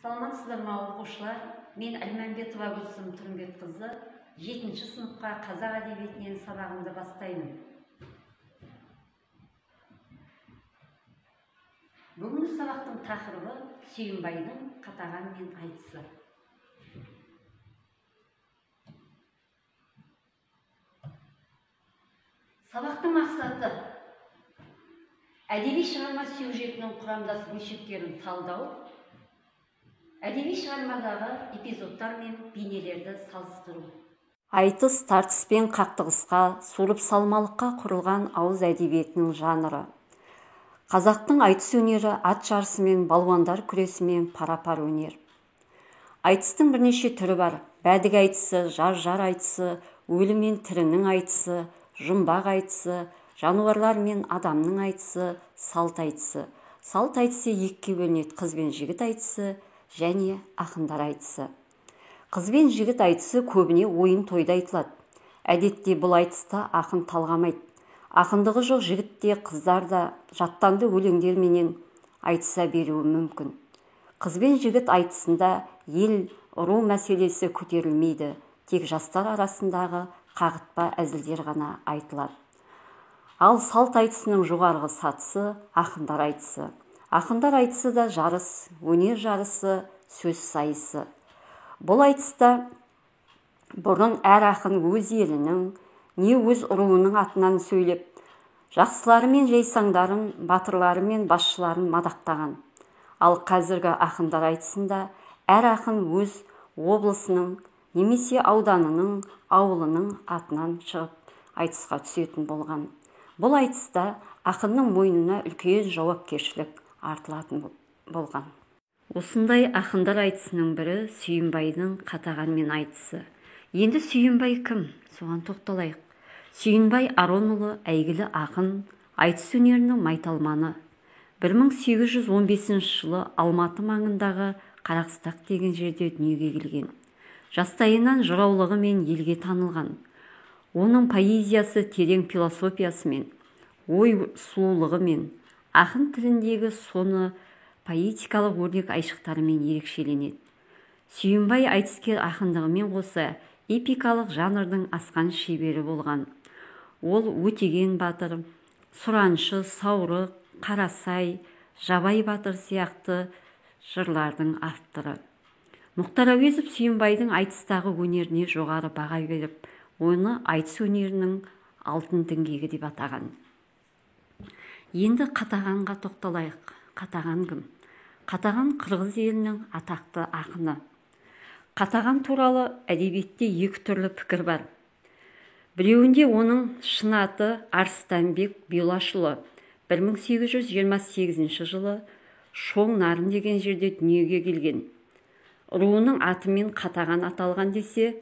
Саламатсыздар ма оқушылар? Мен Әлманбетова Гүлсім Тұрымбетқызы 7-ші сыныпқа қазақ әдебиетінен сабағымды бастаймын. Бүгінгі сабақтың тақырыбы Сүйінбайдың қатаған мен айтысы. Сабақтың мақсаты әдеби шығарма сюжетінің құрамдас бөлшектерін талдау, әдеби шығармадағы эпизодтар мен бейнелерді салыстыру. Айтыс тартыс пен қақтығысқа, суырып салмалыққа құрылған ауыз әдебиетінің жанры. Қазақтың айтыс өнері ат жарысы мен балуандар күресі мен пара-пар өнер. Айтыстың бірнеше түрі бар. Бәдік айтысы, жар айтысы, өлі мен тірінің айтысы, жұмбақ айтысы, жануарлар мен адамның айтысы, салт айтысы. Салт айтысы екіге бөлінеді: қыз бен жігіт айтысы және ақындар айтысы. Қыз бен жігіт айтысы көбіне ойын тойда айтылады. Әдетте бұл айтыста ақын талғамайды. Ақындығы жоқ жігітте, қыздар да жаттанды өлеңдерменен айтыса беруі мүмкін. Қыз бен жігіт айтысында ел, ру мәселесі көтерілмейді. Тек жастар арасындағы қағытпа әзілдер ғана айтылады. Ал салт айтысының жоғарғы сатысы ақындар айтысы. Ақындар айтысы да жарыс, өнер жарысы, сөз сайысы. Бұл айтыста бұрын әр ақын өз елінің, не өз руының атынан сөйлеп, жақсылары мен жайсаңдарын, батырлары мен басшыларын мадақтаған. Ал қазіргі ақындар айтысында әр ақын өз облысының немесе ауданының, ауылының атынан шығып айтысқа түсетін болған. Бұл айтыста ақынның мойнына үлкен жауапкершілік артылатын болған. Осындай ақындар айтысының бірі Сүйінбайдың қатаған мен айтысы. Енді Сүйінбай кім? Соған тоқталайық. Сүйінбай Аронұлы әйгілі ақын, айтыс өнерінің майталманы. 1815 жылы Алматы маңындағы Қарақыстақ деген жерде дүниеге келген. Жастайынан жыраулығы мен елге танылған. Оның поэзиясы терең философиясымен, ой сұлулығымен, ақын тіліндегі соны поэтикалық өрнек айшықтарымен ерекшеленеді. Сүйінбай айтыскер ақындығымен қоса эпикалық жанрдың асқан шебері болған. Ол Өтеген батыр, Сұраншы, Саурық, Қарасай, Жабай батыр сияқты жырлардың авторы. Мұхтар Әуезов Сүйінбайдың айтыстағы өнеріне жоғары баға беріп, оны айтыс өнерінің алтын діңгегі деп атаған. Енді Қатағанға тоқталайық. Қатаған кім? Қатаған қырғыз елінің атақты ақыны. Қатаған туралы әдебиетте екі түрлі пікір бар. Біреуінде оның шын аты Арыстанбек Билашұлы 1828 жылы Шоң Нарын деген жерде дүниеге келген. Руының атымен Қатаған аталған десе,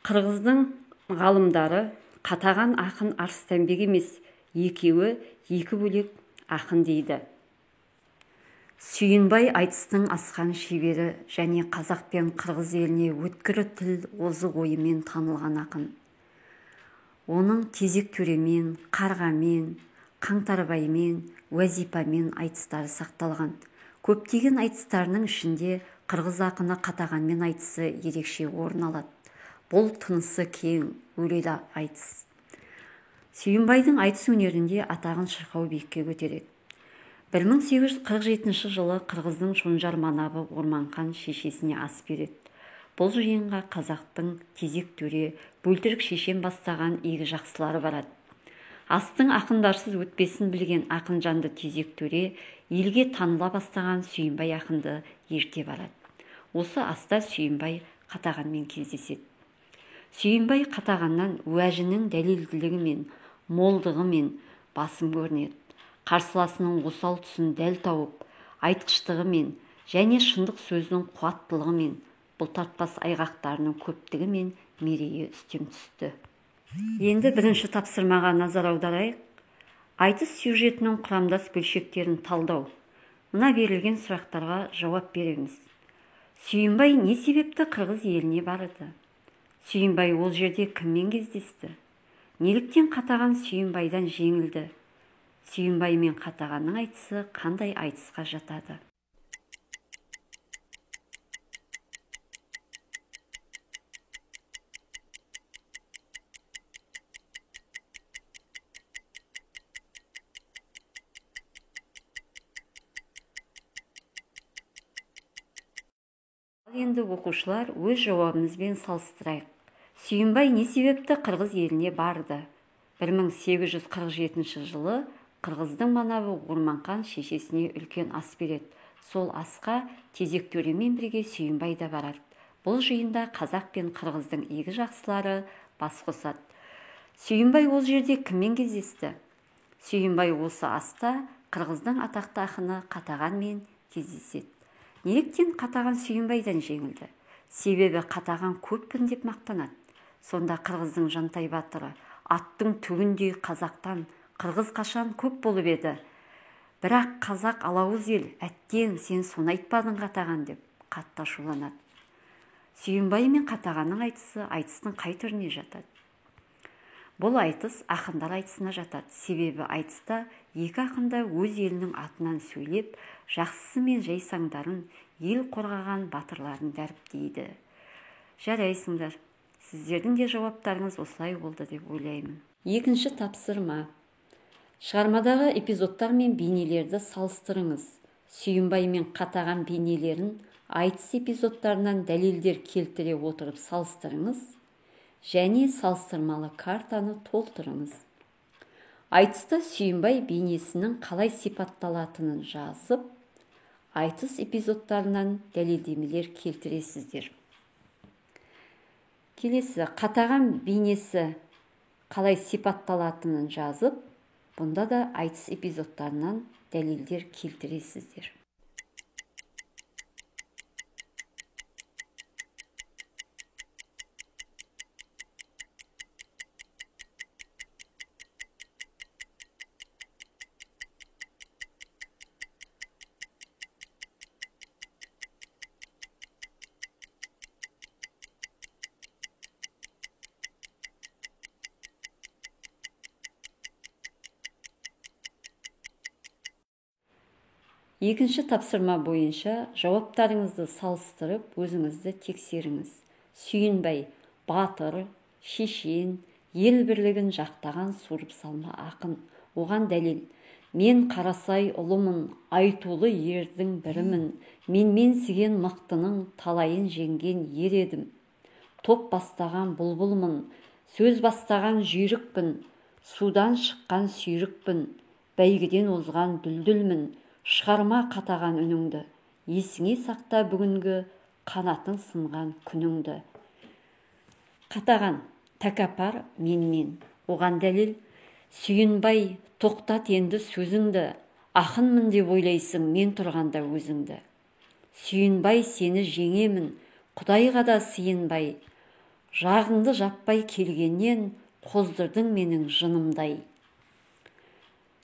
қырғыздың ғалымдары Қатаған ақын Арыстанбек емес, екеуі екі бөлек ақын дейді. Сүйінбай айтыстың асқан шебері және қазақ пен қырғыз еліне өткір тіл, озық ойымен танылған ақын. Оның Тезек төремен, Қарғамен, Қаңтарбаймен, Уәзипамен айтыстары сақталған. Көптеген айтыстарының ішінде қырғыз ақыны Қатағанмен айтысы ерекше орын алады. Бұл тынысы кең, өрелі айтыс. Сүйінбайдың айтыс өнерінде атағын шырқау биікке көтереді. 1847 жылы қырғыздың Шонжар манабы Орманхан шешесіне ас береді. Бұл жиынға қазақтың Тезек төре, Бөлтірік шешен бастаған игі жақсылары барады. Астың ақындарсыз өтпесін білген ақын жанды Тезек төре елге таныла бастаған Сүйінбай ақынды ерте барады. Осы аста Сүйінбай Қатағанмен кездеседі. Сүйінбай Қатағаннан уәжінің дәлелділігімен, молдығымен басым көрінеді. Қарсыласының осал тұсын дәл тауып, айтқыштығымен және шындық сөзінің қуаттылығымен, бұлтартпас айғақтарының көптігімен мерейі үстем түсті. Енді бірінші тапсырмаға назар аударайық. Айтыс сюжетінің құрамдас бөлшектерін талдау. Мына берілген сұрақтарға жауап беріңіз. Сүйінбай не себепті қырғыз еліне барды? Сүйінбай ол жерде кіммен кездесті? Неліктен Қатаған Сүйінбайдан жеңілді? Сүйінбай мен Қатағанның айтысы қандай айтысқа жатады? Енді оқушылар өз жауабымызбен салыстырайық. Сүйінбай не себепті қырғыз еліне барды? 1847 жылы қырғыздың манабы Орманқан шешесіне үлкен ас береді. Сол асқа Тезек төремен бірге Сүйінбай да барады. Бұл жиында қазақ пен қырғыздың игі жақсылары бас қосады. Сүйінбай ол жерде кіммен кездесті? Сүйінбай осы аста қырғыздың атақты ақыны Қатағанмен кездеседі. Неліктен Қатаған Сүйінбайдан жеңілді? Себебі Қатаған көппін деп мақтанады. Сонда қырғыздың Жантай батыры: аттың түгіндей қазақтан қырғыз қашан көп болып еді. Бірақ қазақ алауыз ел, әттең сен соны айтпадың Қатаған деп қатты ашуланады. Сүйінбай мен Қатағанның айтысы айтыстың қай түріне жатады? Бұл айтыс ақындар айтысына жатады. Себебі айтыста екі ақында өз елінің атынан сөйлеп, жақсысы мен жайсаңдарын, ел қорғаған батырларын дәріптейді. Жарайсыңдар. Сіздердің де жауаптарыңыз осылай болды деп ойлаймын. Екінші тапсырма. Шығармадағы эпизодтар мен бейнелерді салыстырыңыз. Сүйінбай мен Қатаған бейнелерін айтыс эпизодтарынан дәлелдер келтіре отырып салыстырыңыз. Және салыстырмалы картаны толтырыңыз. Айтыста Сүйінбай бейнесінің қалай сипатталатынын жазып, айтыс эпизодтарынан дәлелдемелер келтіресіздер. Келесі, Қатаған бейнесі қалай сипатталатынын жазып, бұнда да айтыс эпизодтарынан дәлелдер келтіресіздер. Екінші тапсырма бойынша жауаптарыңызды салыстырып, өзіңізді тексеріңіз. Сүйінбай батыр, шешен, ел бірлігін жақтаған суырып салма ақын. Оған дәлел: мен Қарасай ұлымын, айтулы ердің бірімін, менмен сіген мықтының талайын жеңген ер едім. Топ бастаған бұлбұлмын, сөз бастаған жүйрікпін, судан шыққан сүйрікпін, бәйгеден озған дүлдүлмін. Шығарма Қатаған үніңді, есіңе сақта бүгінгі қанатың сынған күніңді. Қатаған: тәкаппар менмен. Оған дәлел: Сүйінбай, тоқтат енді сөзіңді, ақынмын деп ойлайсың мен тұрғанда өзіңді. Сүйінбай, сені жеңемін, Құдайға да сыйынбай, жағыңды жаппай келгеннен қоздырдың менің жынымдай.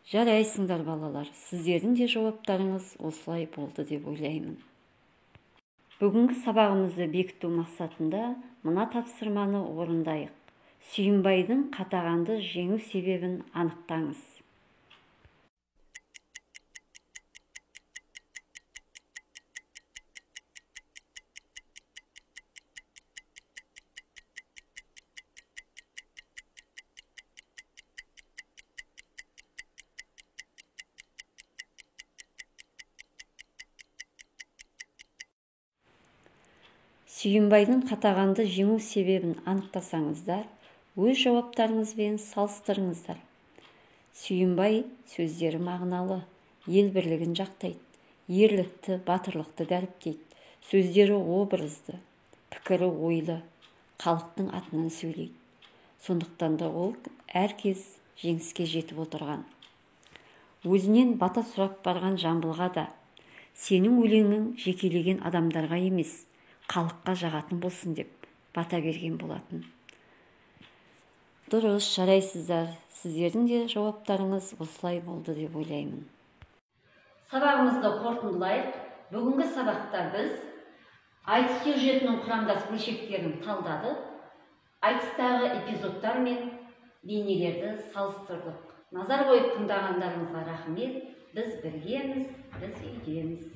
Жарайсыңдар балалар, сіздердің де жауаптарыңыз осылай болды деп ойлаймын. Бүгінгі сабағымызды бекіту мақсатында мына тапсырманы орындайық. Сүйінбайдың Қатағанды жеңу себебін анықтаңыз. Сүйінбайдың Қатағанды жеңу себебін анықтасаңыздар, өз жауаптарыңызбен салыстырыңыздар. Сүйінбай сөздері мағыналы, ел бірлігін жақтайды, ерлікті, батырлықты дәріптейді. Сөздері образды, пікірі ойлы, халықтың атынан сөйлейді. Сондықтан да ол әркез жеңіске жетіп отырған. Өзінен бата сұрап барған Жамбылға да: сенің өлеңің жекелеген адамдарға емес, халыққа жағатын болсын деп бата берген болатын. Дұрыс, жарайсыздар. Сіздердің де жауаптарыңыз осылай болды деп ойлаймын. Сабағымызды қорытындылайық. Бүгінгі сабақта біз айтыс сюжетінің құрамдас бөлшектерін талдадық. Айтыстағы эпизодтар мен бейнелерді салыстырдық. Назар қойып тыңдағандарыңызға рахмет. Біз біргеміз, біз үйдеміз.